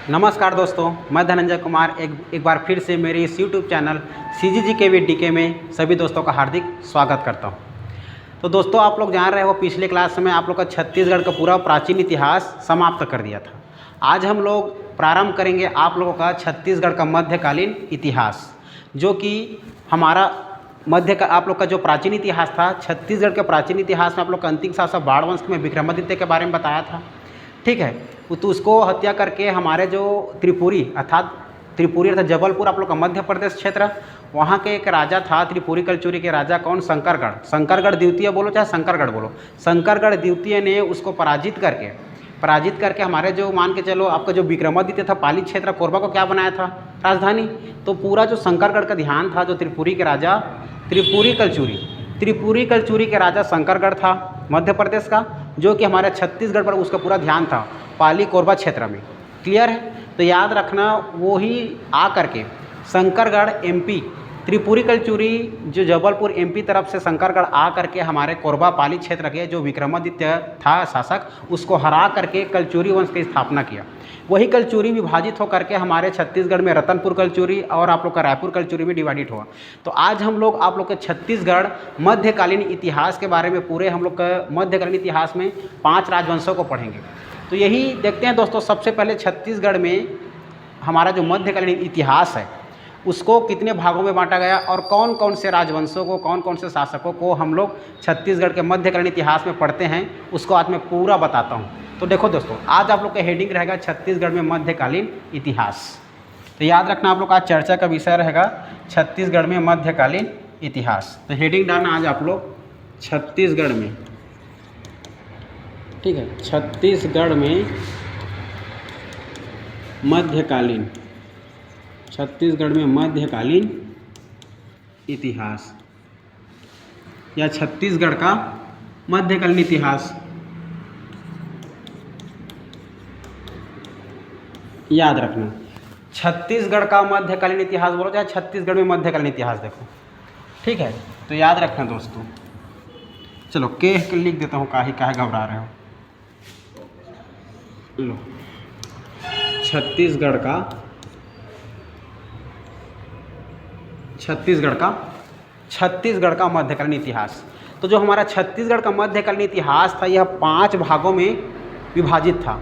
नमस्कार दोस्तों, मैं धनंजय कुमार एक बार फिर से मेरे इस यूट्यूब चैनल CGG के वी DK में सभी दोस्तों का हार्दिक स्वागत करता हूं। तो दोस्तों, आप लोग जान रहे हो पिछले क्लास में आप लोग का छत्तीसगढ़ का पूरा प्राचीन इतिहास समाप्त कर दिया था। आज हम लोग प्रारंभ करेंगे आप लोगों का छत्तीसगढ़ का मध्यकालीन इतिहास, जो कि हमारा आप लोग का जो प्राचीन इतिहास था, छत्तीसगढ़ के प्राचीन इतिहास में आप लोग का अंतिम शासक बाण वंश में विक्रमादित्य के बारे में बताया था। ठीक है, तो उसको हत्या करके हमारे जो त्रिपुरी अर्थात जबलपुर आप लोग का मध्य प्रदेश क्षेत्र, वहाँ के एक राजा था त्रिपुरी कलचुरी के राजा। कौन? शंकरगढ़ द्वितीय बोलो चाहे शंकरगढ़ बोलो, शंकरगढ़ द्वितीय ने उसको पराजित करके हमारे जो मान के चलो आपका जो विक्रमादित्य था पाली क्षेत्र कोरबा को क्या बनाया था? राजधानी। तो पूरा जो शंकरगढ़ का ध्यान था, जो त्रिपुरी के राजा त्रिपुरी कलचुरी के राजा शंकरगढ़ था मध्य प्रदेश का, जो कि हमारे छत्तीसगढ़ पर उसका पूरा ध्यान था पाली कोरबा क्षेत्र में। क्लियर है? तो याद रखना, वो ही आ करके शंकरगढ़ MP, त्रिपुरी कलचुरी जो जबलपुर MP तरफ से शंकरगढ़ आ करके हमारे कोरबा पाली क्षेत्र के जो विक्रमादित्य था शासक, उसको हरा करके कलचुरी वंश की स्थापना किया। वही कलचुरी विभाजित होकर के हमारे छत्तीसगढ़ में रतनपुर कलचुरी और आप लोग का रायपुर कलचुरी में डिवाइडेड हुआ। तो आज हम लोग आप लोग के छत्तीसगढ़ मध्यकालीन इतिहास के बारे में, पूरे हम लोग का मध्यकालीन इतिहास में 5 राजवंशों को पढ़ेंगे। तो यही देखते हैं दोस्तों, सबसे पहले छत्तीसगढ़ में हमारा जो मध्यकालीन इतिहास है उसको कितने भागों में बांटा गया और कौन कौन से राजवंशों को, कौन कौन से शासकों को हम लोग छत्तीसगढ़ के मध्यकालीन इतिहास में पढ़ते हैं, उसको आज मैं पूरा बताता हूँ। तो देखो दोस्तों, आज आप लोग का हेडिंग रहेगा छत्तीसगढ़ में मध्यकालीन इतिहास। तो याद रखना, आप लोग का चर्चा का विषय रहेगा छत्तीसगढ़ में मध्यकालीन इतिहास। तो हेडिंग डालना आज आप लोग छत्तीसगढ़ में, ठीक है, छत्तीसगढ़ में मध्यकालीन इतिहास या छत्तीसगढ़ का मध्यकालीन इतिहास। याद रखना, छत्तीसगढ़ का मध्यकालीन इतिहास बोलो चाहे छत्तीसगढ़ में मध्यकालीन इतिहास देखो। ठीक है, तो याद रखना दोस्तों। चलो के लिख देता हूँ, काहे घबरा रहे हो। लो, छत्तीसगढ़ का मध्यकालीन इतिहास। तो जो हमारा छत्तीसगढ़ का मध्यकालीन इतिहास था, यह 5 भागों में विभाजित था।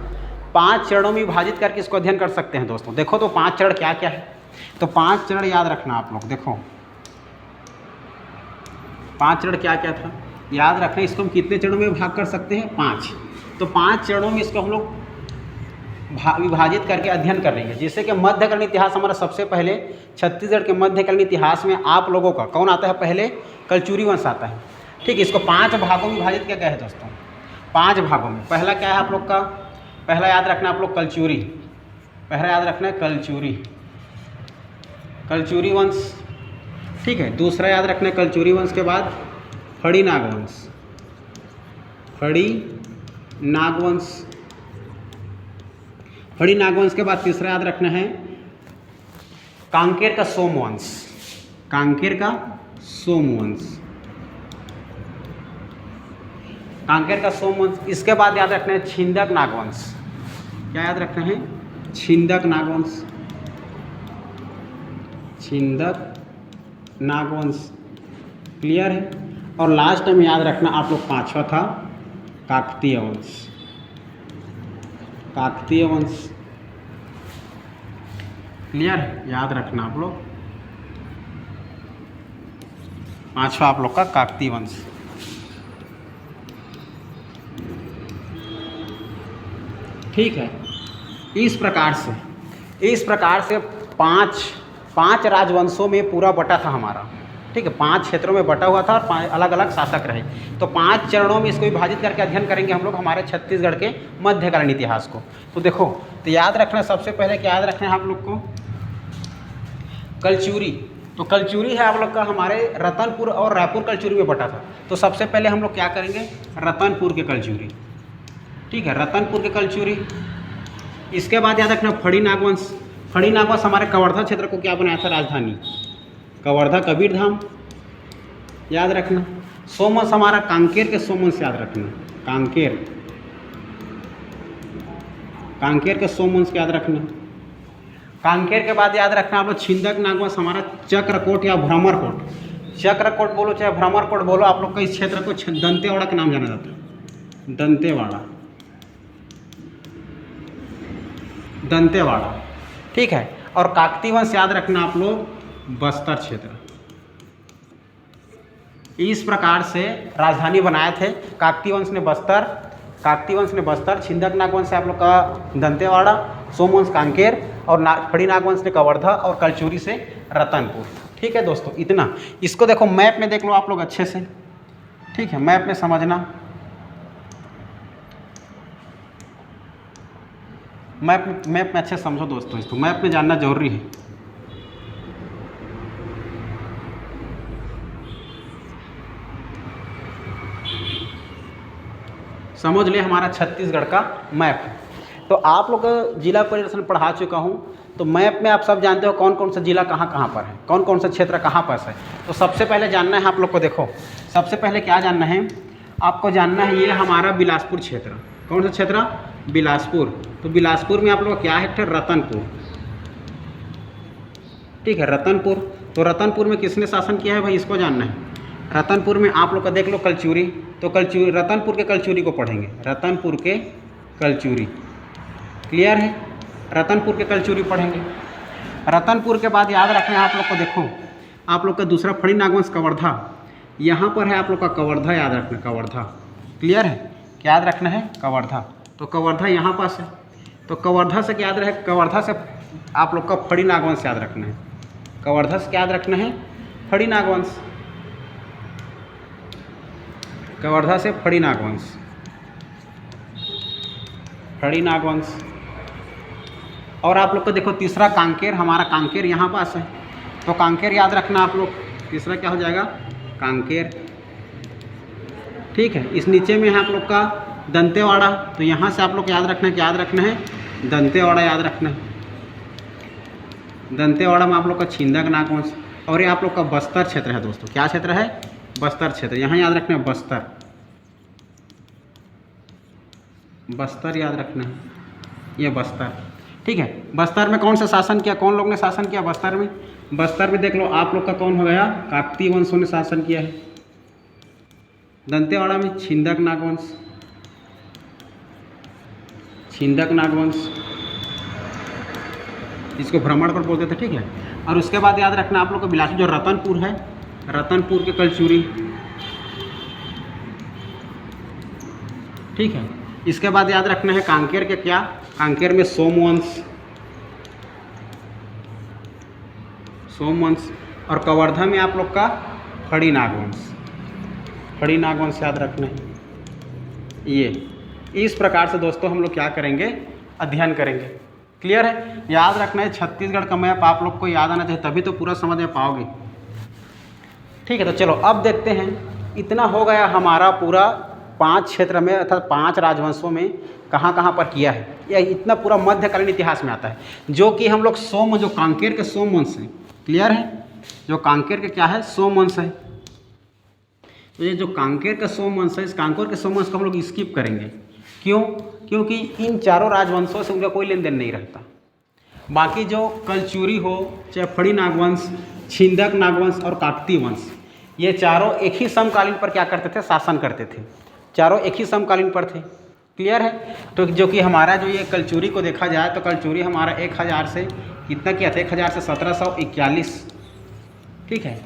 5 चरणों में विभाजित करके इसको अध्ययन कर सकते हैं दोस्तों। देखो तो 5 चरण क्या क्या है। तो 5 चरण याद रखना आप लोग। देखो 5 चरण क्या क्या था याद रखना। इसको हम कितने चरणों में भाग कर सकते हैं? 5। तो 5 चरणों में इसको हम लोग विभाजित करके अध्ययन कर रही है। जैसे कि मध्यकालीन इतिहास हमारा सबसे पहले छत्तीसगढ़ के मध्यकालीन इतिहास में आप लोगों का कौन आता है? पहले कलचुरी वंश आता है। ठीक है, इसको 5 भागों में विभाजित किया गया है दोस्तों। 5 भागों में। पहला क्या है आप लोग का? पहला याद रखना आप लोग कलचुरी। पहला याद रखना है कलचुरी वंश। ठीक है, दूसरा याद रखना है कलचुरी वंश के बाद फड़ी नागवंश के बाद तीसरा याद रखना है कांकेर का सोमवंश। इसके बाद याद रखना है छिंदक नागवंश। क्या याद रखना है? छिंदक नागवंश। क्लियर है? और लास्ट में याद रखना आप लोग 5वां था काकतीय वंश। क्लियर है? याद रखना आप लोग 5वां आप लोग का काकतीय वंश। ठीक है, इस प्रकार से 5 राजवंशों में पूरा बटा था हमारा। ठीक है, 5 क्षेत्रों में बटा हुआ था और 5 अलग अलग शासक रहे। तो 5 चरणों में इसको विभाजित करके अध्ययन करेंगे हम लोग हमारे छत्तीसगढ़ के मध्यकालीन इतिहास को। तो देखो, तो याद रखना सबसे पहले क्या याद रखना है आप लोग को? कलचुरी। तो कलचुरी है आप लोग का हमारे रतनपुर और रायपुर कलचुरी में बटा था। तो सबसे पहले हम लोग क्या करेंगे? रतनपुर के कलचुरी। ठीक है, रतनपुर के कलचुरी। इसके बाद याद रखना फड़ी नागवंश। हमारे कवर्धा क्षेत्र को क्या बनाया था? राजधानी। कवर्धा कबीरधाम। याद रखना। सोमवंश हमारा कांकेर के सोमवंश याद रखना, कांकेर के सोमवंश याद रखना। कांकेर के बाद याद रखना आप लोग छिंदक नागवंश हमारा चक्रकोट या भ्रमरकोट, चक्रकोट बोलो चाहे भ्रमरकोट बोलो, आप लोग का इस क्षेत्र को दंतेवाड़ा के नाम जाना जाता है, दंतेवाड़ा, ठीक है। और काकती वंश याद रखना आप लोग बस्तर क्षेत्र। इस प्रकार से राजधानी बनाए थे काकती वंश ने बस्तर, छिंदक नागवंश से आप लोग का दंतेवाड़ा, सोमवंश कांकेर और खड़ी नागवंश ने कवर्धा और कलचुरी से रतनपुर। ठीक है दोस्तों, इतना। इसको देखो मैप में देख लो आप लोग अच्छे से, ठीक है, मैप में समझना, मैप में अच्छे समझो दोस्तों, इसको मैप में जानना जरूरी है। समझ ले हमारा छत्तीसगढ़ का मैप है। तो आप लोग जिला परिदर्शन पढ़ा चुका हूँ, तो मैप में आप सब जानते हो कौन कौन सा जिला कहाँ पर है, कौन कौन सा क्षेत्र कहाँ पर है। तो सबसे पहले जानना है आप लोग को, देखो सबसे पहले क्या जानना है आपको, जानना है ये हमारा बिलासपुर क्षेत्र। कौन सा क्षेत्र? बिलासपुर। तो बिलासपुर में आप लोग क्या है? रतनपुर, ठीक है, रतनपुर। तो रतनपुर में किसने शासन किया है भाई, इसको जानना है। रतनपुर में आप लोग का देख लो कलचुरी, तो कलचुरी, रतनपुर के कलचुरी को पढ़ेंगे, रतनपुर के कलचुरी, क्लियर है, रतनपुर के कलचुरी पढ़ेंगे। रतनपुर के बाद याद रखना है आप लोग को, देखो आप लोग का दूसरा फड़ी नागवंश कवर्धा, यहाँ पर है आप लोग का कवर्धा, याद रखना कवर्धा, क्लियर है, क्या याद रखना है? कवर्धा। तो कवर्धा यहाँ पास है, तो कवर्धा से क्या याद रहे? कवर्धा से आप लोग का फड़ी नागवंश याद रखना है, कवर्धा से क्या याद रखना है? फड़ी नागवंश, कवर्धा से फड़ी नागवंश, फड़ी नागवंश। और आप लोग को देखो तीसरा कांकेर, हमारा कांकेर यहाँ पास है, तो कांकेर याद रखना आप लोग, तीसरा क्या हो जाएगा? कांकेर, ठीक है। इस नीचे में है आप लोग का दंतेवाड़ा, तो यहाँ से आप लोग याद रखना है, क्या याद रखना है? दंतेवाड़ा याद रखना है। दंतेवाड़ा में आप लोग का छिंदक नागवंश, और ये आप लोग का बस्तर क्षेत्र है दोस्तों, क्या क्षेत्र है? बस्तर क्षेत्र, यहाँ याद रखना है बस्तर, बस्तर याद रखना है, ये बस्तर, ठीक है। बस्तर में कौन सा शासन किया, कौन लोग ने शासन किया बस्तर में? बस्तर में देख लो आप लोग का कौन हो गया? काकती वंशों ने शासन किया है। दंतेवाड़ा में छिंदक नागवंश, छिंदक नागवंश, इसको भ्रमण पर बोलते थे, ठीक है। और उसके बाद याद रखना आप लोग का बिलासपुर जो रतनपुर है, रतनपुर के कलचुरी, ठीक है। इसके बाद याद रखना है कांकेर के, क्या? कांकेर में सोमवंश, सोमवंश। और कवर्धा में आप लोग का खड़ी नागवंश, खड़ी नागवंश याद रखना है। ये इस प्रकार से दोस्तों हम लोग क्या करेंगे? अध्ययन करेंगे, क्लियर है। याद रखना है छत्तीसगढ़ का मैप आप लोग को याद आना चाहिए, तभी तो पूरा समझ में पाओगे, ठीक है। तो चलो अब देखते हैं, इतना हो गया हमारा पूरा 5 क्षेत्र में अर्थात 5 राजवंशों में कहाँ कहाँ पर किया है। यह इतना पूरा मध्यकालीन इतिहास में आता है, जो कि हम लोग जो कांकेर के सोमवंश हैं, क्लियर है, जो कांकेर के क्या है? सोमवंश है। तो ये जो कांकेर का सोमवंश है, इस कांकेर के सोमवंश को हम लोग स्किप करेंगे, क्यों? क्योंकि इन चारों राजवंशों से उनका कोई लेन देन नहीं रहता। बाकी जो कलचुरी हो, चाहे फड़ी नागवंश, छिंदक नागवंश और काकती वंश, ये चारों एक ही समकालीन पर क्या करते थे? शासन करते थे, चारों एक ही समकालीन पर थे, क्लियर है। तो जो कि हमारा जो ये कलचुरी को देखा जाए तो कलचुरी हमारा 1000 से कितना किया था? 1000 से 1741, ठीक है,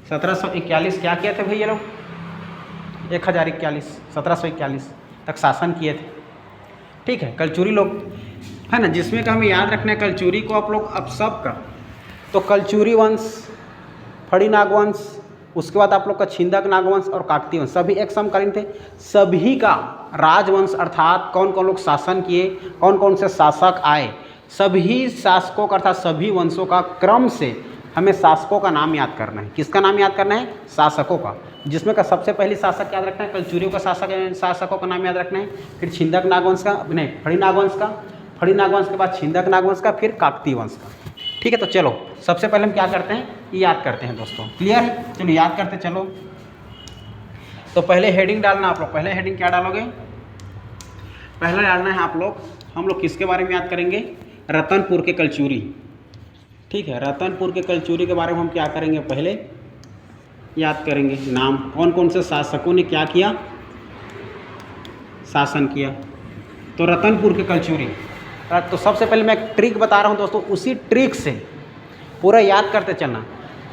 1741 क्या किए थे भाई ये लोग? 1041, 1741 तक शासन किए थे, ठीक है, कलचुरी लोग, है ना। जिसमें का हमें याद रखना है कलचुरी को आप लोग अब सब का, तो कलचुरी वंश, फड़ी नागवंश, उसके बाद आप लोग का छिंदक नागवंश और काकती वंश, सभी एक समकालीन थे। सभी का राजवंश अर्थात कौन कौन लोग शासन किए, कौन कौन से शासक आए, सभी शासकों का अर्थात सभी वंशों का क्रम से हमें शासकों का नाम याद करना है। किसका नाम याद करना है? शासकों का। जिसमें का सबसे पहली शासक याद रखना है कलचुरियों का शासकों का नाम याद रखना है, फिर छिंदक नागवंश का, नहीं फड़ी नागवंश का, फड़ी नागवंश के बाद छिंदक नागवंश का, फिर काकती वंश का, ठीक है। तो चलो सबसे पहले हम क्या करते हैं? याद करते हैं दोस्तों, क्लियर है। चलो याद करते चलो। तो पहले हेडिंग डालना आप लोग। पहले हेडिंग क्या डालोगे? पहले डालना है हम लोग किसके बारे में याद करेंगे? रतनपुर के कलचूरी। ठीक है, रतनपुर के कलचूरी के बारे में हम क्या करेंगे? पहले याद करेंगे नाम, कौन कौन से शासकों ने क्या किया? शासन किया। तो रतनपुर के कलचूरी। तो सबसे पहले मैं एक ट्रिक बता रहा हूँ दोस्तों, उसी ट्रिक से पूरा याद करते चलना।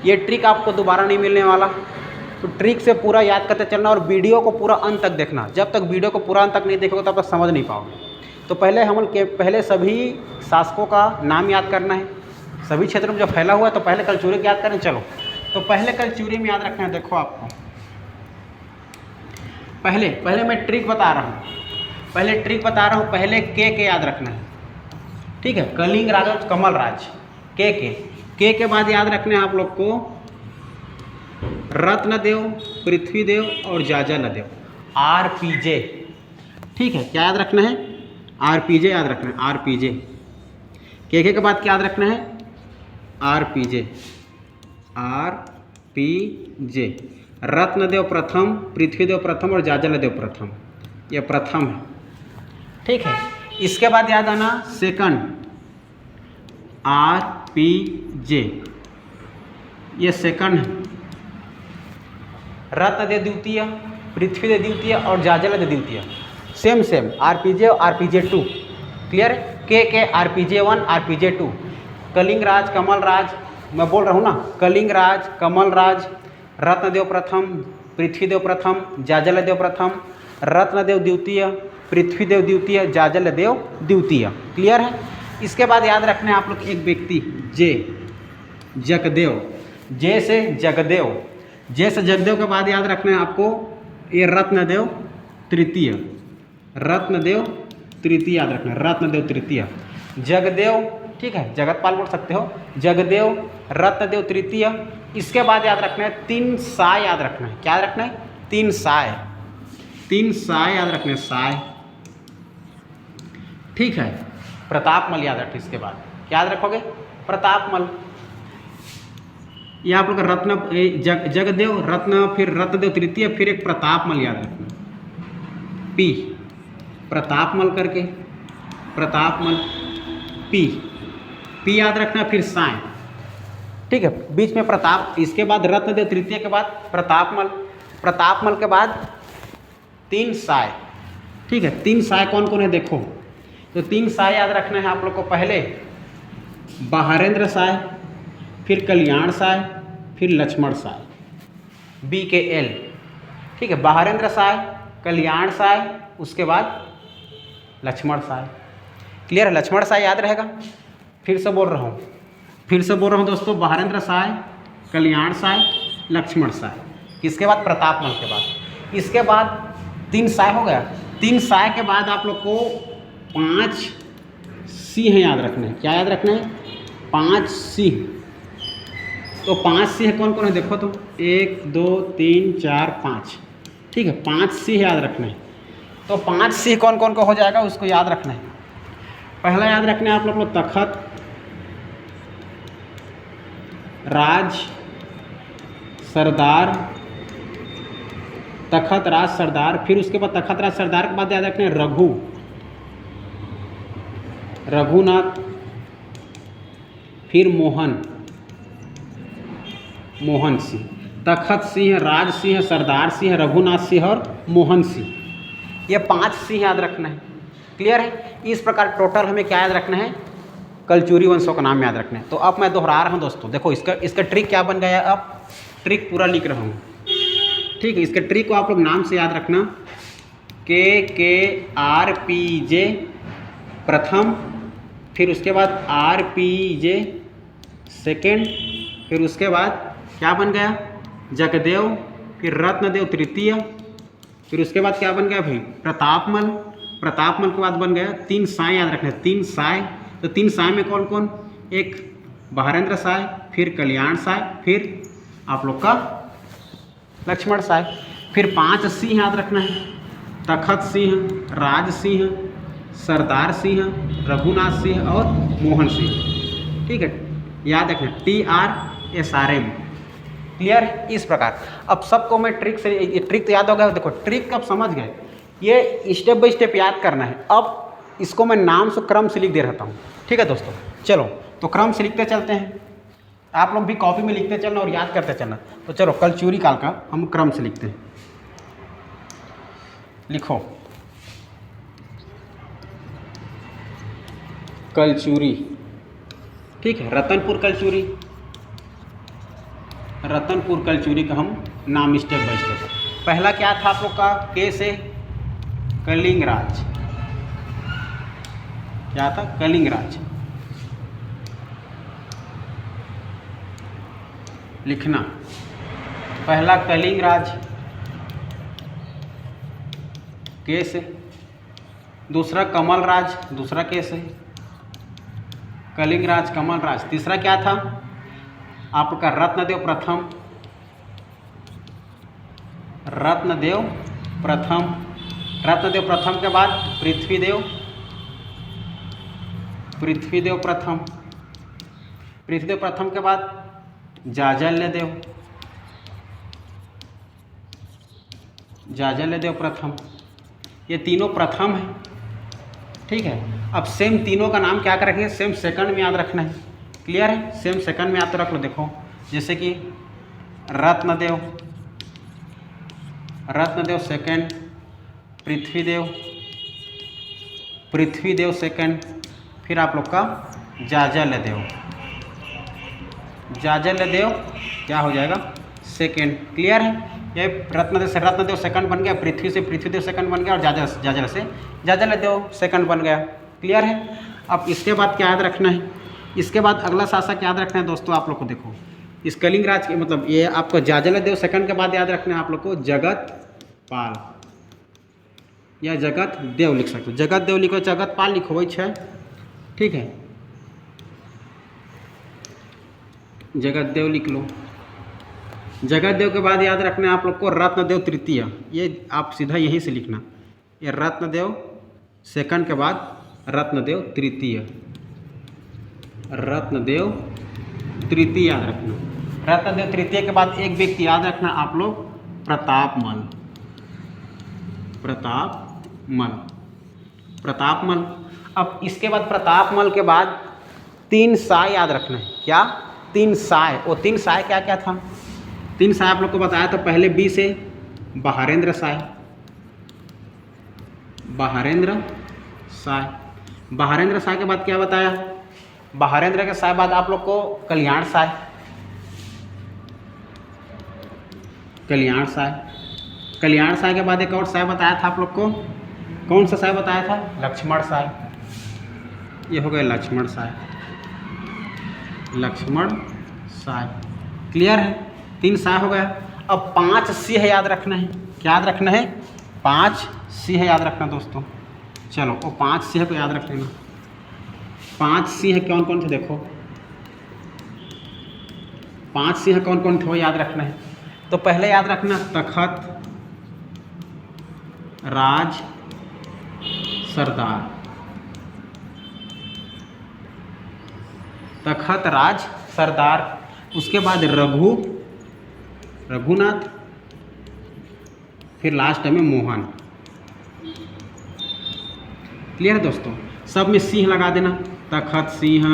ये ट्रिक आपको दोबारा नहीं मिलने वाला, तो ट्रिक से पूरा याद करते चलना और वीडियो को पूरा अंत तक देखना। जब तक वीडियो को पूरा अंत तक नहीं देखोगे तब तक समझ नहीं पाओगे। तो पहले सभी शासकों का नाम याद करना है, सभी क्षेत्रों में जो फैला हुआ है। तो पहले कलचूरी को याद करें। चलो, तो पहले कलचूरी में याद रखना है। देखो आपको पहले मैं ट्रिक बता रहा हूँ, पहले के याद रखना है। ठीक है, कलिंग राज और कमल राज, के बाद याद रखना है आप लोग को रत्नदेव, पृथ्वीदेव और जाजलदेव, आरपीजे। ठीक है, क्या याद रखना है? आरपीजे याद रखना है, आरपीजे। के बाद क्या याद रखना है? आरपीजे, आरपीजे। रत्नदेव प्रथम, पृथ्वीदेव प्रथम और जाजलदेव प्रथम, ये प्रथम है। ठीक है, इसके बाद याद आना सेकंड, आरपीजे, ये सेकंड है। रत्नदेव द्वितीय, पृथ्वीदेव द्वितीय और जाजलदेव द्वितीय, सेम आरपीजे और आरपीजे 2। क्लियर? के आरपीजे 1, आरपीजे 2। कलिंग राज, कमल राज, मैं बोल रहा हूँ ना, कलिंग राज, कमल राज, रत्नदेव प्रथम, पृथ्वीदेव प्रथम, जाजलदेव प्रथम, रत्नदेव द्वितीय, पृथ्वीदेव द्वितीय, जाजलदेव द्वितीय। क्लियर है? इसके बाद याद रखना है आप लोग एक व्यक्ति, जगदेव, जे से जगदेव, के बाद याद रखना है आपको ये रत्नदेव तृतीय, याद रखना है, रत्नदेव तृतीय, जगदेव। ठीक है, जगतपाल बोल सकते हो, जगदेव, रत्नदेव तृतीय। इसके बाद याद रखना है 3 साय याद रखना है। क्या याद रखना है? 3 साय याद रखना है, साय। ठीक है, प्रतापमल याद रखें। इसके बाद क्या याद रखोगे? प्रतापमल। ये आप लोग रत्न, जगदेव, रत्न, फिर रत्नदेव तृतीय, फिर एक प्रतापमल याद रखना, पी, प्रतापमल करके, प्रतापमल, पी याद रखना, फिर साय। ठीक है, बीच में प्रताप, इसके बाद रत्नदेव तृतीय के बाद प्रतापमल के बाद 3 साय। ठीक है, 3 साय कौन कौन है देखो। तो 3 साय याद रखना है आप लोग को। पहले बहारेंद्र साय, फिर कल्याण साय, फिर लक्ष्मण साय, BKL। ठीक है, बहारेंद्र साय, कल्याण साय, उसके बाद लक्ष्मण साय। क्लियर है? लक्ष्मण साय याद रहेगा। फिर से बोल रहा हूँ दोस्तों, बहारेंद्र साय, कल्याण साय, लक्ष्मण साय। इसके बाद प्रतापमल के बाद, इसके बाद 3 साय हो गया। 3 साय के बाद आप लोग को 5 सिंह याद रखना है। क्या याद रखना है? 5 सिंह। तो 5 सिंह कौन कौन है देखो तो, 1 2 3 4 5। ठीक है, 5 सिंह याद रखना है। तो 5 सिंह कौन कौन का हो जाएगा उसको याद रखना है। पहला याद रखना है आप लोग को तखत राज सरदार, तखत राज सरदार। फिर उसके बाद तखत राज सरदार के बाद याद रखना है रघुनाथ, फिर मोहन सिंह। तखत सिंह, राज सिंह, सरदार सिंह, रघुनाथ सिंह और मोहन सिंह, ये 5 सिंह याद रखना है। क्लियर है? इस प्रकार टोटल हमें क्या याद रखना है? कलचूरी वंशों का नाम याद रखना है। तो अब मैं दोहरा रहा हूँ दोस्तों, देखो इसका ट्रिक क्या बन गया। अब ट्रिक पूरा लिख रहा हूँ। ठीक है, इसके ट्रिक को आप लोग नाम से याद रखना, KRPJ प्रथम, फिर उसके बाद RPJ सेकेंड, फिर उसके बाद क्या बन गया? जगदेव, फिर रत्नदेव तृतीय, फिर उसके बाद क्या बन गया भाई? प्रतापमल के बाद बन गया 3 साय याद रखना है, 3 साय। तो 3 साय में कौन कौन? एक बहारेंद्र साय, फिर कल्याण साय, फिर आप लोग का लक्ष्मण साय। फिर 5 सिंह याद रखना है, तखत सिंह, राज सिंह, सरदार सिंह, रघुनाथ सिंह और मोहन सिंह। ठीक है, याद रखना TRSRM, क्लियर है? इस प्रकार अब सबको मैं ट्रिक से, ट्रिक तो याद हो गया, देखो ट्रिक अब समझ गए, ये स्टेप बाय स्टेप याद करना है। अब इसको मैं नाम से क्रम से लिख दे रहता हूँ, ठीक है दोस्तों। चलो तो क्रम से लिखते चलते हैं, आप लोग भी कॉपी में लिखते चलना और याद करते चलना। तो चलो कलचुरी काल का हम क्रम से लिखते हैं। लिखो कलचुरी, ठीक है। रतनपुर कलचुरी, रतनपुर कलचुरी का हम नाम स्टेप बाय स्टेप। पहला क्या था आप लोग का? के से कलिंगराज, क्या था? कलिंगराज। लिखना पहला कलिंगराज के से, दूसरा कमलराज, दूसरा के से कलिंगराज कमलराज। तीसरा क्या था आपका? रत्नदेव प्रथम, रत्नदेव प्रथम। रत्नदेव प्रथम के बाद पृथ्वीदेव, पृथ्वीदेव प्रथम। पृथ्वीदेव प्रथम के बाद जाजल्यदेव, जाजल्यदेव प्रथम। ये तीनों प्रथम है, ठीक है। अब सेम तीनों का नाम क्या करेंगे? सेम सेकंड में याद रखना है, क्लियर है? सेम सेकंड में याद तो रख लो। देखो जैसे कि रत्नदेव, रत्नदेव सेकंड, पृथ्वीदेव, पृथ्वीदेव सेकंड, फिर आप लोग का जाजल्यदेव, जाजल्यदेव क्या हो जाएगा? सेकंड, क्लियर है? ये रत्नदेव से रत्नदेव सेकंड बन गया, पृथ्वी से पृथ्वीदेव सेकंड बन गया और जाजल से जाजल्यदेव सेकंड बन गया, क्लियर है? अब इसके बाद क्या याद रखना है? इसके बाद अगला शासक याद रखना है दोस्तों आप लोग को। देखो इस कलिंगराज के मतलब ये आपको जाजल्यदेव सेकंड के बाद याद रखना है आप लोग को जगतपाल या जगत देव लिख सकते हो। जगत देव लिखो, जगतपाल लिखो, वही है, ठीक है। जगत देव लिख लो। जगत देव के बाद याद रखना है आप लोग को रत्नदेव तृतीय, ये आप सीधा यहीं से लिखना। ये रत्नदेव सेकंड के बाद रत्नदेव तृतीय, रत्नदेव तृतीय याद रखना। रत्नदेव तृतीय के बाद एक व्यक्ति याद रखना आप लोग, प्रतापमल, प्रतापमल, प्रतापमल। अब इसके बाद प्रतापमल के बाद तीन साय याद रखना है। क्या? तीन साय। वो तीन साय क्या क्या था? तीन साय आप लोग को बताया था। पहले बी से बहारेंद्र साय, बहारेंद्र साय। बहारेंद्र साय के बाद क्या बताया? बहारेंद्र के साय बाद आप लोग को कल्याण साय, कल्याण साय। कल्याण साय के बाद एक और साय बताया था आप लोग को। कौन सा साय बताया था? लक्ष्मण साय। ये हो गया लक्ष्मण साय, लक्ष्मण साय, क्लियर है? तीन साय हो गया। अब पांच सिंह याद रखना है। क्या याद रखना है? पांच सिंह याद रखना दोस्तों। चलो वो पांच सिंह को याद रख लेना। पांच सिंह कौन कौन थे? देखो पांच सिंह कौन कौन थे वो याद रखना है। तो पहले याद रखना तखत राज सरदार, तखत राज सरदार। उसके बाद रघुनाथ, फिर लास्ट में मोहन, क्लियर है दोस्तों? सब में सिंह लगा देना। तखत सिंह,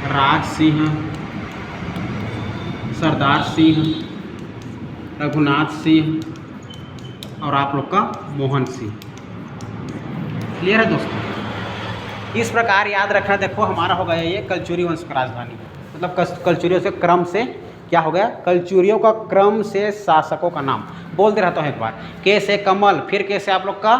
राज सिंह, सरदार सिंह, रघुनाथ सिंह और आप लोग का मोहन सिंह, क्लियर है दोस्तों? इस प्रकार याद रखना। देखो हमारा हो गया ये कलचुरी वंश का राजधानी, मतलब कलचुरियों से क्रम से क्या हो गया? कलचुरियों का क्रम से शासकों का नाम बोल दे रहता हूँ एक बार। के से कमल, फिर के से आप लोग का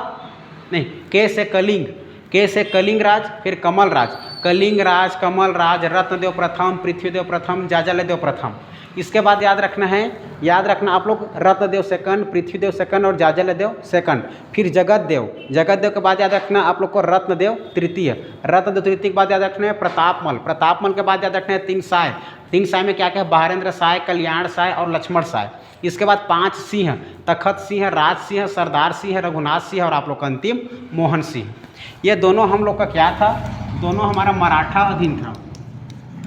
नहीं, के से कलिंग, के से कलिंगराज, फिर कमलराज, कलिंगराज, कमलराज, रत्नदेव प्रथम, पृथ्वीदेव प्रथम, जाजल्यदेव प्रथम। इसके बाद याद रखना है, याद रखना आप लोग रत्नदेव सेकंड, पृथ्वीदेव सेकंड और जाजल्यदेव सेकंड। फिर जगतदेव, जगतदेव के बाद याद रखना आप लोग को रत्नदेव तृतीय, रत्नदेव तृतीय के बाद याद रखना है प्रतापमल, प्रतापमल के बाद याद रखना है तीन साय। तीन साय में क्या क्या है? बहारेंद्र साय, कल्याण साय और लक्ष्मण साय। इसके बाद पांच सिंह, तखत सिंह, राज सिंह, सरदार सिंह, रघुनाथ सिंह और आप लोग का अंतिम मोहन सिंह। ये दोनों हम लोग का क्या था? दोनों हमारा मराठा अधीन था,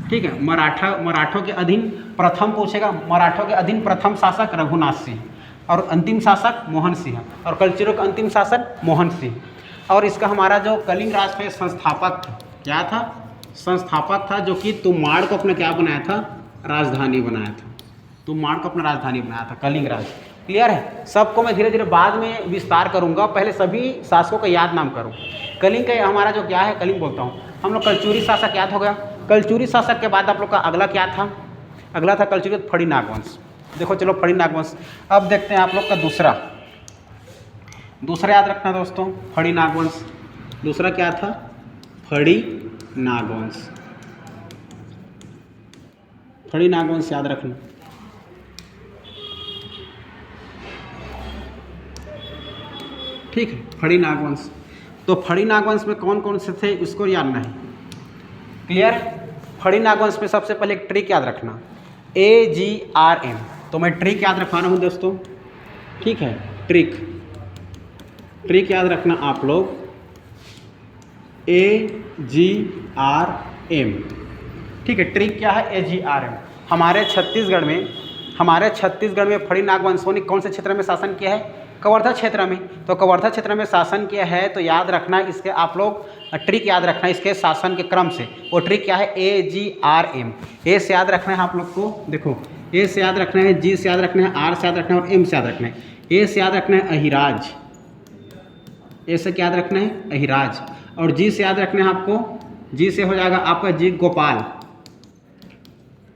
ठीक है। मराठों के अधीन प्रथम पूछेगा, मराठों के अधीन प्रथम शासक रघुनाथ सिंह और अंतिम शासक मोहन सिंह, और कलचुरों का अंतिम शासक मोहन सिंह। और इसका हमारा जो कलिंग राष्ट्र है संस्थापक था, क्या था? संस्थापक था, जो कि तुमाड़ को अपना क्या बनाया था? राजधानी बनाया था। तुमाड़ को अपना राजधानी बनाया था, कलिंग राज्य। क्लियर है? सबको मैं धीरे धीरे बाद में विस्तार करूंगा, पहले सभी शासकों का याद नाम करूँ। कलिंग का हमारा जो क्या है, कलिंग बोलता हूँ, हम लोग कलचुरी शासक याद हो गया। कलचुरी शासक के बाद आप लोग का अगला क्या था? अगला था कलचुरी फड़ी नागवंश। देखो चलो फड़ी नागवंश। अब देखते हैं आप लोग का दूसरा याद रखना दोस्तों, फड़ी नागवंश। दूसरा क्या था? फड़ी नागवंश। फड़ी नागवंश याद रखना। ठीक है, फड़ी नागवंश। तो फड़ी नागवंश में कौन कौन से थे इसको जानना है। क्लियर? फड़ी नागवंश में सबसे पहले एक ट्रिक याद रखना, AGRM। तो मैं ट्रिक याद रखवा रहा हूँ दोस्तों। ठीक है, ट्रिक याद रखना आप लोग, AGRM। ठीक है, ट्रिक क्या है? AGRM। हमारे छत्तीसगढ़ में फड़ी नागवंशों ने कौन से क्षेत्र में शासन किया है? कवर्धा क्षेत्र में। तो कवर्धा क्षेत्र में शासन किया है, तो याद रखना इसके आप लोग ट्रिक याद रखना इसके शासन के क्रम से। वो ट्रिक क्या है? AGRM। ए से याद रखना है आप लोग को, देखो ए से याद रखना है, जी से याद रखना है, आर से याद रखना है और एम से याद रखना है। ए से याद रखना है अहिराज, ए से क्या याद रखना है? अहिराज। और जी से याद रखना है आपको, जी से हो जाएगा आपका जी गोपाल।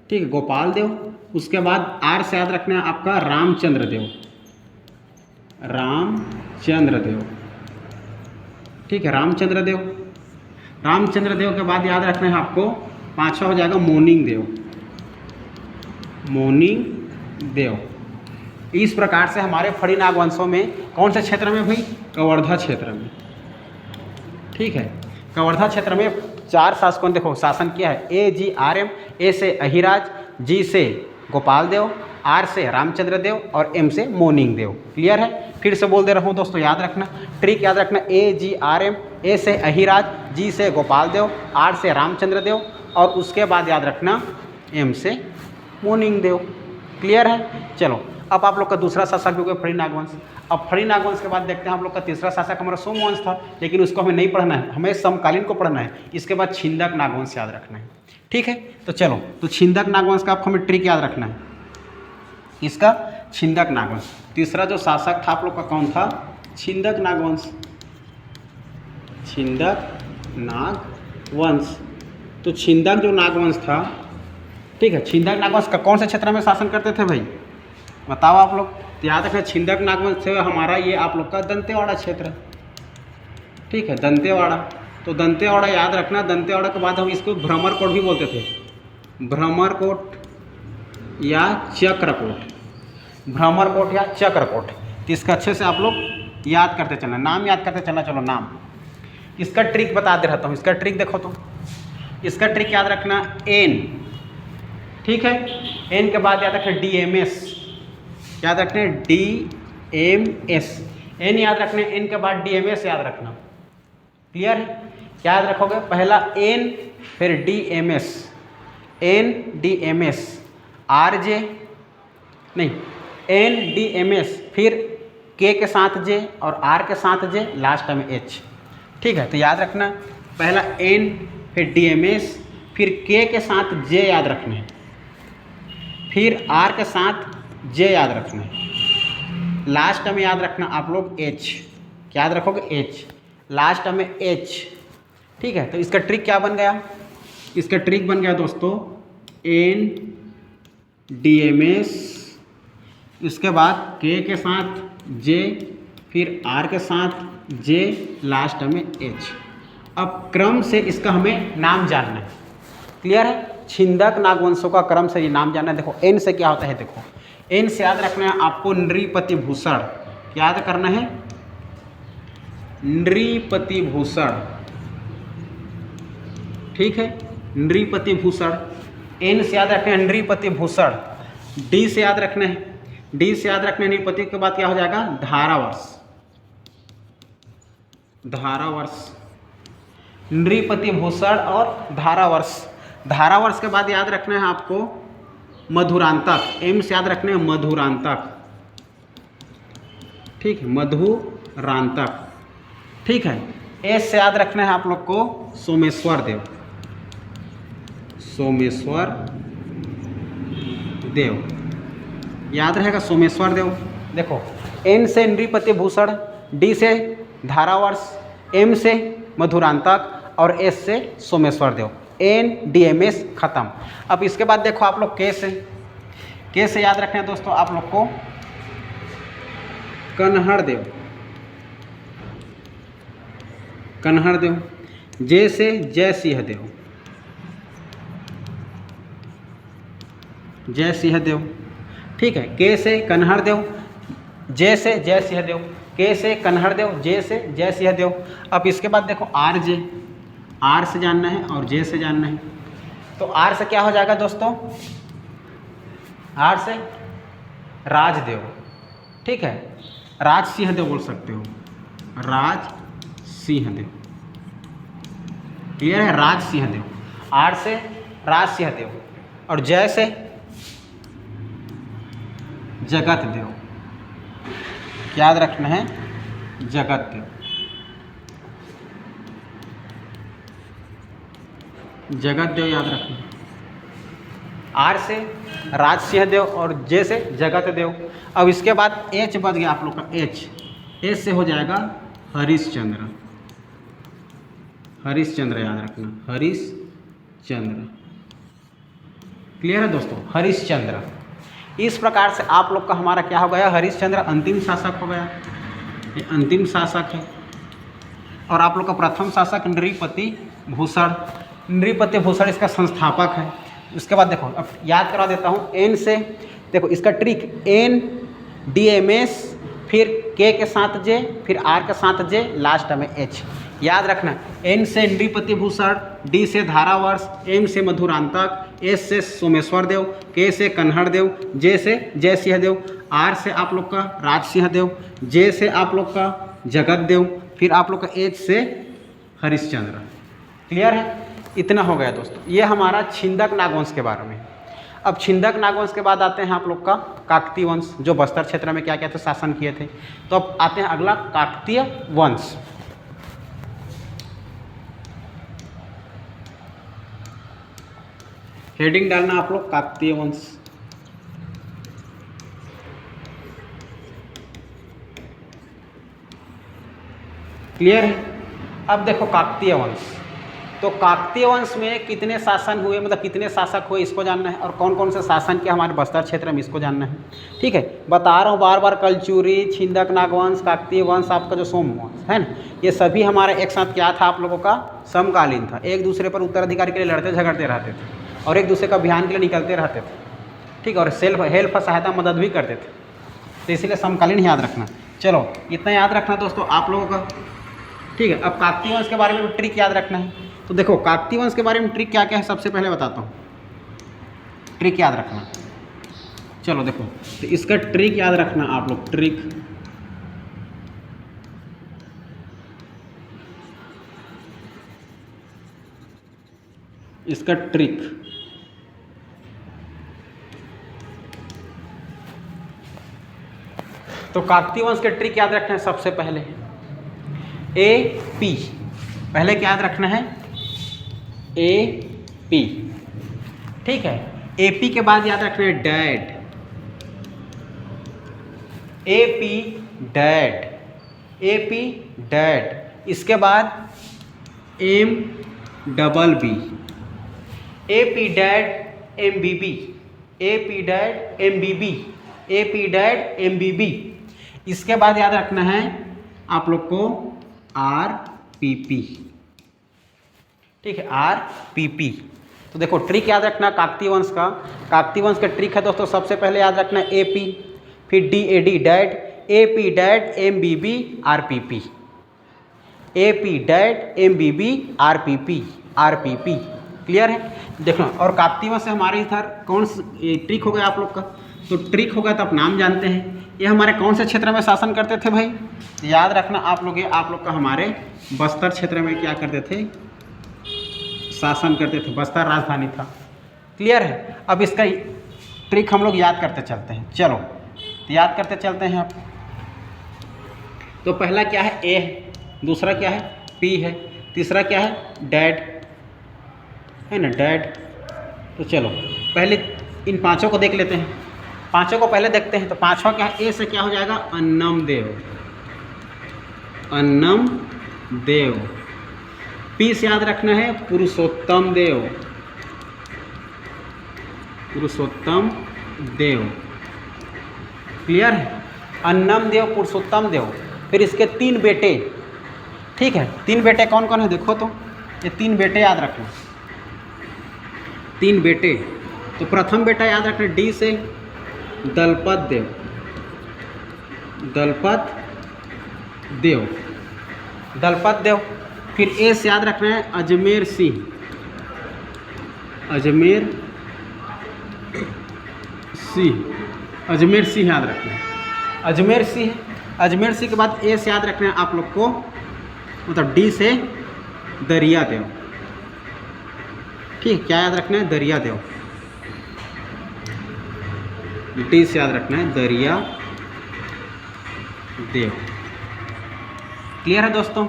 ठीक है, गोपाल देव। उसके बाद आर से याद रखना है आपका रामचंद्र देव, रामचंद्र देव। ठीक है, रामचंद्र देव। रामचंद्र देव के बाद याद रखना है आपको, पांचवा हो जाएगा मोनिंग देव, मोनिंग देव। इस प्रकार से हमारे फड़ी नागवंशों में कौन से क्षेत्र में भाई? कवर्धा क्षेत्र में। ठीक है, कवर्धा क्षेत्र में 4 शासकों ने देखो शासन किया है। AGRM, ए से अहिराज, जी से गोपाल देव, आर से रामचंद्र देव और एम से मोनिंग देव। क्लियर है? फिर से बोल दे रहा हूँ दोस्तों, याद रखना ट्रिक याद रखना, AGRM, ए से अहिराज, जी से गोपाल देव, आर से रामचंद्र देव और उसके बाद याद रखना एम से मोनिंग देव। क्लियर है? चलो अब आप लोग का दूसरा शासक हो गया फड़ी नागवंश। अब फड़ी नागवंश के बाद देखते हैं आप लोग का तीसरा शासक हमारा सोमवंश था, लेकिन उसको हमें नहीं पढ़ना है, हमें समकालीन को पढ़ना है। इसके बाद छिंदक नागवंश याद रखना है। ठीक है, तो चलो, तो छिंदक नागवंश का आपको हमें ट्रिक याद रखना है, इसका छिंदक नागवंश। तीसरा जो शासक था आप लोग का कौन था? छिंदक नागवंश, छिंदक नागवंश। तो छिंदक जो नागवंश था, ठीक है, छिंदक नागवंश का कौन से क्षेत्र में शासन करते थे भाई? बताओ आप लोग। तो याद रखना छिंदक नागवंश से हमारा ये आप लोग का दंतेवाड़ा क्षेत्र। ठीक है, दंतेवाड़ा। तो दंतेवाड़ा याद रखना। दंतेवाड़ा के बाद हम इसको भ्रमरकोट भी बोलते थे, भ्रमरकोट या चक्रकोट, भ्रमरकोट या चक्रकोट। तो इसका अच्छे से आप लोग याद करते चलना, नाम याद करते चलना। चलो नाम, इसका ट्रिक बता दे रहता हूँ। इसका ट्रिक देखो, तो इसका ट्रिक याद रखना एन। ठीक है, एन के बाद याद रखना DMS, याद रखना DMS। एन याद रखना, एन के बाद DMS याद रखना। क्लियर है? क्या याद रखोगे? पहला एन, फिर DMS, एन DMS, RJ नहीं, एन DMS, फिर के साथ J और R के साथ J, लास्ट में H। ठीक है, तो याद रखना पहला एन, फिर DMS, फिर के साथ J याद रखना है, फिर R के साथ J याद रखना है, लास्ट में याद रखना आप लोग H। क्या याद रखोगे? H, लास्ट में H। ठीक है, तो इसका ट्रिक क्या बन गया? इसका ट्रिक बन गया दोस्तों एन DMS, इसके बाद के साथ J, फिर R के साथ J, लास्ट में H। अब क्रम से इसका हमें नाम जानना है। क्लियर है? छिंदक नागवंशों का क्रम से ये नाम जानना है। देखो एन से क्या होता है, देखो एन से याद रखना है आपको नृपति भूषण। क्या याद करना है? नृपति भूषण। ठीक है, नृपति भूषण। एन से याद रखना है नृपति भूषण। डी से याद रखना है, डी से याद रखना है नृपति के बाद क्या हो जाएगा? धारावर्ष, धारावर्ष। नृपति भूषण और धारावर्ष। धारावर्ष के बाद याद रखना है आपको मधुरांतक, एम से याद रखना है मधुरांतक, ठीक है, मधुरांतक, ठीक है। एस से याद रखना है आप लोग को सोमेश्वर देव, सोमेश्वर देव याद रहेगा, सोमेश्वर देव। देखो एन से नृपति भूषण, डी से धारावर्ष, एम से मधुरांतक और एस से सोमेश्वर देव, एन डी एम एस खत्म। अब इसके बाद देखो आप लोग के से याद रखना है दोस्तों आप लोग को कन्हड़ देव, कन्हड़ देव। जे से जय सिंह देव, जय सिंह देव, ठीक है। के से कन्हड़ देव, जे से जय सिंह देव, के से कन्हड़ देव, जे से जय सिंह देव। अब इसके बाद देखो आर जे, आर से जानना है और जे से जानना है। तो आर से क्या हो जाएगा दोस्तों, आर से राजदेव, ठीक है, राज सिंह देव बोल सकते हो, राज सिंह देव, क्लियर है, राज सिंह देव। आर से राज सिंह देव और जय से जगत देव, याद रखना है जगत देव, जगत देव याद रखना है। आर से राज सिंह देव और जे से जगत देव। अब इसके बाद एच बच गया आप लोग का, एच से हो जाएगा हरिश्चंद्र, हरिश्चंद्र याद रखना, हरिश्चंद्र, क्लियर है दोस्तों, हरिश्चंद्र। इस प्रकार से आप लोग का हमारा क्या हो गया, हरिश्चंद्र अंतिम शासक हो गया, ये अंतिम शासक है। और आप लोग का प्रथम शासक नृपति भूषण, नृपति भूषण इसका संस्थापक है। उसके बाद देखो अब याद करा देता हूँ, एन से देखो इसका trick, N D M S, फिर के साथ जे, फिर आर के साथ जे, लास्ट में एच, याद रखना। एन से नृपति भूषण, डी से धारावर्ष, एम से मधुरांतक, एस से सोमेश्वर देव, के से कन्हड़ देव, जे से जय सिंह देव, आर से आप लोग का राज सिंह देव, जे से आप लोग का जगत देव, फिर आप लोग का एच से हरिश्चंद्र, क्लियर है। इतना हो गया दोस्तों, ये हमारा छिंदक नागवंश के बारे में। अब छिंदक नागवंश के बाद आते हैं आप लोग का काकतीय वंश, जो बस्तर क्षेत्र में क्या क्या थे, शासन किए थे। तो अब आते हैं अगला काकतीय वंश। हेडिंग डालना आप लोग काकतीय वंश, क्लियर है। अब देखो काकतीय वंश, तो काकतीय वंश में कितने शासन हुए, मतलब कितने शासक हुए इसको जानना है, और कौन कौन से शासन किया हमारे बस्तर क्षेत्र में इसको जानना है, ठीक है। बता रहा हूँ बार बार, कलचुरी, छिंदक नागवंश, काकतीय वंश, आपका जो सोमवंश है ना, ये सभी हमारे एक साथ क्या था आप लोगों का, समकालीन था। एक दूसरे पर उत्तराधिकारी के लिए लड़ते झगड़ते रहते थे और एक दूसरे का अभियान के लिए निकलते रहते थे, ठीक है, और सेल्फ हेल्प सहायता मदद भी करते थे, तो इसलिए समकालीन याद रखना। चलो इतना याद रखना दोस्तों आप लोगों का, ठीक है। अब काकतीय वंश के बारे में ट्रिक याद रखना है। तो देखो काकतीय वंश के बारे में ट्रिक क्या क्या है, सबसे पहले बताता हूँ, ट्रिक याद रखना। चलो देखो, तो इसका ट्रिक याद रखना आप लोग, ट्रिक, इसका ट्रिक, तो काकतीय वंश के ट्रिक याद रखना है। सबसे पहले ए पी, पहले क्या याद रखना है, ए पी, ठीक है। ए पी के बाद याद रखना है dad, A P dad, A P dad. इसके बाद M double B, A P dad M B B, A P dad M B B, A P dad M B B. इसके बाद याद रखना है आप लोग को आर पी पी, ठीक है, आर पी पी। तो देखो ट्रिक याद रखना काकतीय वंश का, काकतीय वंश का ट्रिक है दोस्तों, सबसे पहले याद रखना ए पी, फिर D A D dad, A P dad M B B R P P, A P dad M B B R P P, R P P, clear है। देखो और काकतीय वंश से हमारे इधर कौन ट्रिक हो गया आप लोग का, तो ट्रिक हो गया तो आप नाम जानते हैं। ये हमारे कौन से क्षेत्र में शासन करते थे भाई, याद रखना आप लोग, ये आप लोग का हमारे बस्तर क्षेत्र में क्या करते थे, शासन करते थे, बस्तर राजधानी था। क्लियर है। अब इसका ट्रिक हम लोग याद करते चलते हैं। चलो तो याद करते चलते हैं आप। तो पहला क्या है, ए है, दूसरा क्या है, पी है, तीसरा क्या है, डैड है ना, डैड। तो चलो पहले इन पांचों को देख लेते हैं। पांचों को पहले देखते हैं। तो पांचवा क्या है, ए से क्या हो जाएगा, अन्नम देव, अन्नम देव। पी से याद रखना है, पुरुषोत्तम देव, पुरुषोत्तम देव। क्लियर है। अन्नम देव, पुरुषोत्तम देव। फिर इसके तीन बेटे, ठीक है। तीन बेटे कौन कौन है देखो तो, ये तीन बेटे याद रखना, तीन बेटे। तो प्रथम बेटा याद रखना डी से दलपत देव, दलपत देव, दलपत देव। फिर ए से याद रखना है अजमेर सिंह, अजमेर सिंह, अजमेर सिंह याद रखना है, अजमेर सिंह। अजमेर सिंह के बाद ए से याद रखना है आप लोग को, मतलब डी से दरिया देव। ठीक, क्या याद रखना है, दरिया देव। डी से याद रखना है दरिया देव। क्लियर है दोस्तों।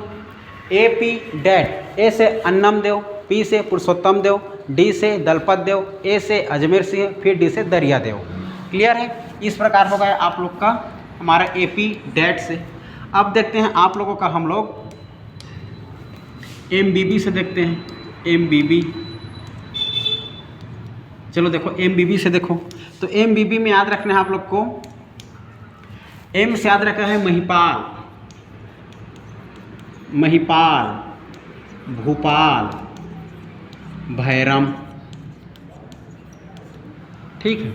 ए पी डैड, ए से अन्नम देव, पी से पुरुषोत्तम देव, डी से दलपत देव, ए से अजमेर सिंह, फिर डी से दरिया देव। क्लियर है। इस प्रकार हो गया आप लोग का हमारा ए पी डैड से। अब देखते हैं आप लोगों का हम लोग एम बी बी से देखते हैं, एम बी बी। चलो देखो एम बी बी से देखो। तो एम बी बी में याद रखना है आप लोग को, एम से याद रखना है महिपाल, महिपाल, भूपाल, भैरम। ठीक है।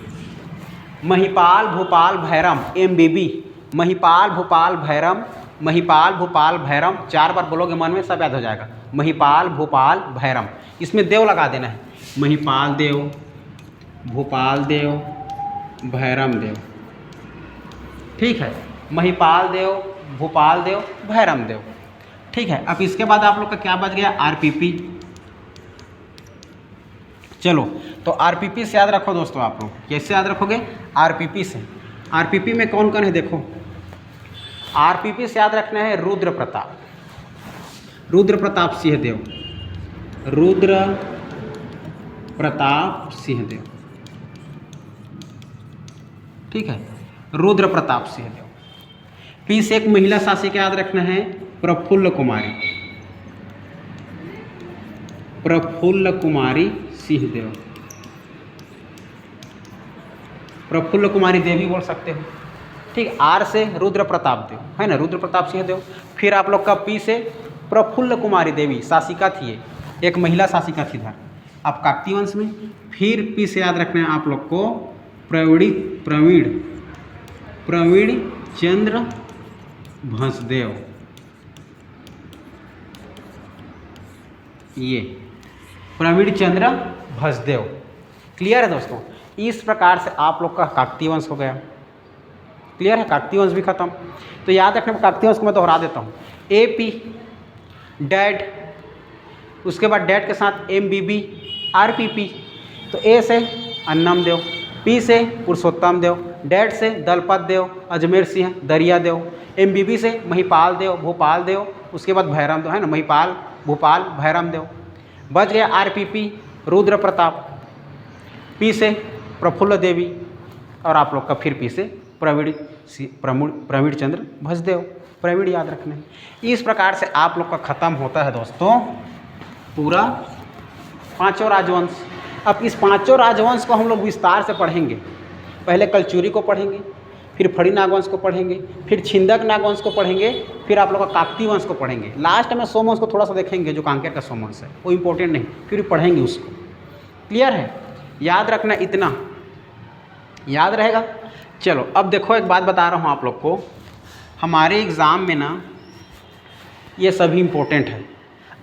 Mahipal, Bhupal, Bhairam, M B B. Mahipal, Bhupal, Bhairam, Mahipal, Bhupal, Bhairam. 4 बार बोलोगे मन में सब याद हो जाएगा। महिपाल, भूपाल, भैरम। इसमें देव लगा देना है, महिपाल देव, भूपाल देव, भैरम देव। ठीक है। महिपाल देव, भूपाल देव, भैरम देव। ठीक है। अब इसके बाद आप लोग का क्या बच गया, आरपीपी। चलो तो आरपीपी से याद रखो दोस्तों। आप लोग कैसे याद रखोगे, आरपीपी से। आरपीपी में कौन कौन है देखो। आरपीपी से याद रखना है रुद्र प्रताप, रुद्र प्रताप सिंह देव, रुद्र प्रताप सिंह देव। ठीक है, रुद्र प्रताप सिंह देव। पी से एक महिला शासिका याद रखना है, प्रफुल्ल कुमारी, प्रफुल्ल कुमारी सिंह देव, प्रफुल्ल कुमारी देवी बोल सकते हो। ठीक। आर से रुद्र प्रताप देव है ना, रुद्र प्रताप सिंह देव। फिर आप लोग का पी से प्रफुल्ल कुमारी देवी शासिका थी, एक महिला शासिका थी इधर आप काकतीय वंश में। फिर पी से याद रखना है आप लोग को प्रवीण, प्रवीण चंद्र भंसदेव। ये प्रवीण चंद्र भंसदेव। क्लियर है दोस्तों। इस प्रकार से आप लोग का काकतीय वंश हो गया। क्लियर है, काकतीय वंश भी खत्म। तो याद रखना, काकतीय वंश को मैं दोहरा देता हूँ। ए पी डैड, उसके बाद डैड के साथ M B B, R P P. तो ए से अन्नम देव, पी से पुरुषोत्तम देव, डैड से दलपत देव, अजमेर सिंह, दरिया देव, एम बी बी से महिपाल देव, भूपाल देव, उसके बाद भैरम देव है ना, महिपाल, भूपाल, भैरम देव। बच गया are P P Rudra Pratap, P से प्रफुल्ल देवी, और आप लोग का फिर पी से प्रवीण चंद्र भंसदेव। प्रवीण याद रखना है। इस प्रकार से आप लोग का ख़त्म होता है दोस्तों पूरा पांचों राजवंश। अब इस पांचों राजवंश को हम लोग विस्तार से पढ़ेंगे। पहले कलचुरी को पढ़ेंगे, फिर फड़ी नागवंश को पढ़ेंगे, फिर छिंदक नागवंश को पढ़ेंगे, फिर आप लोग का काकतीय वंश को पढ़ेंगे। लास्ट में सोमवंश को थोड़ा सा देखेंगे, जो कांकेर का सोमवंश है, वो इम्पोर्टेंट नहीं, फिर पढ़ेंगे उसको। क्लियर है। याद रखना, इतना याद रहेगा। चलो अब देखो, एक बात बता रहा हूँ आप लोग को, हमारे एग्ज़ाम में ना ये सभी इम्पोर्टेंट है,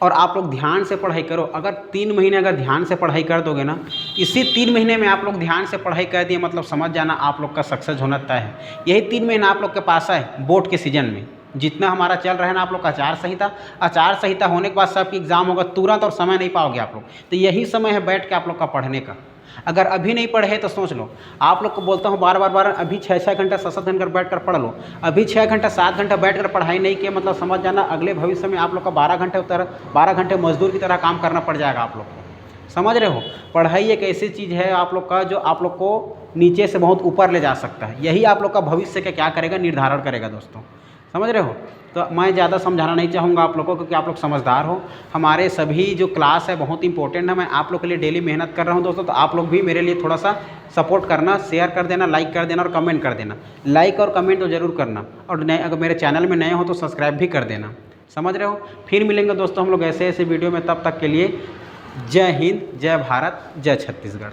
और आप लोग ध्यान से पढ़ाई करो। अगर 3 महीने अगर ध्यान से पढ़ाई कर दोगे ना, इसी 3 महीने में आप लोग ध्यान से पढ़ाई कर दिए, मतलब समझ जाना आप लोग का सक्सेस होना तय है। यही 3 महीना आप लोग के पास है बोर्ड के सीजन में। जितना हमारा चल रहा है ना आप लोग का आचार संहिता होने के बाद सबकी एग्ज़ाम होगा तुरंत और समय नहीं पाओगे आप लोग। तो यही समय है बैठ के आप लोग का पढ़ने का। अगर अभी नहीं पढ़े तो सोच लो, आप लोग को बोलता हूँ बार अभी 6-6 घंटा 7-7 घंटा बैठ कर पढ़ लो। अभी 6 घंटा 7 घंटा बैठ कर पढ़ाई नहीं किया मतलब समझ जाना अगले भविष्य में आप लोग का 12 घंटे मजदूर की तरह काम करना पड़ जाएगा आप लोग को। समझ रहे हो? पढ़ाई एक ऐसी चीज़ है आप लोग का जो आप लोग को नीचे से बहुत ऊपर ले जा सकता है। यही आप लोग का भविष्य का क्या करेगा, निर्धारण करेगा दोस्तों। समझ रहे हो? तो मैं ज़्यादा समझाना नहीं चाहूँगा आप लोगों को क्योंकि आप लोग समझदार हो। हमारे सभी जो क्लास है बहुत इंपॉर्टेंट है। मैं आप लोग के लिए डेली मेहनत कर रहा हूँ दोस्तों। तो आप लोग भी मेरे लिए थोड़ा सा सपोर्ट करना, शेयर कर देना, लाइक कर देना और कमेंट कर देना। लाइक और कमेंट तो ज़रूर करना और नए अगर मेरे चैनल में नए हो तो सब्सक्राइब भी कर देना। समझ रहे हो? फिर मिलेंगे दोस्तों हम लोग ऐसे ऐसे वीडियो में। तब तक के लिए जय हिंद, जय भारत, जय छत्तीसगढ़।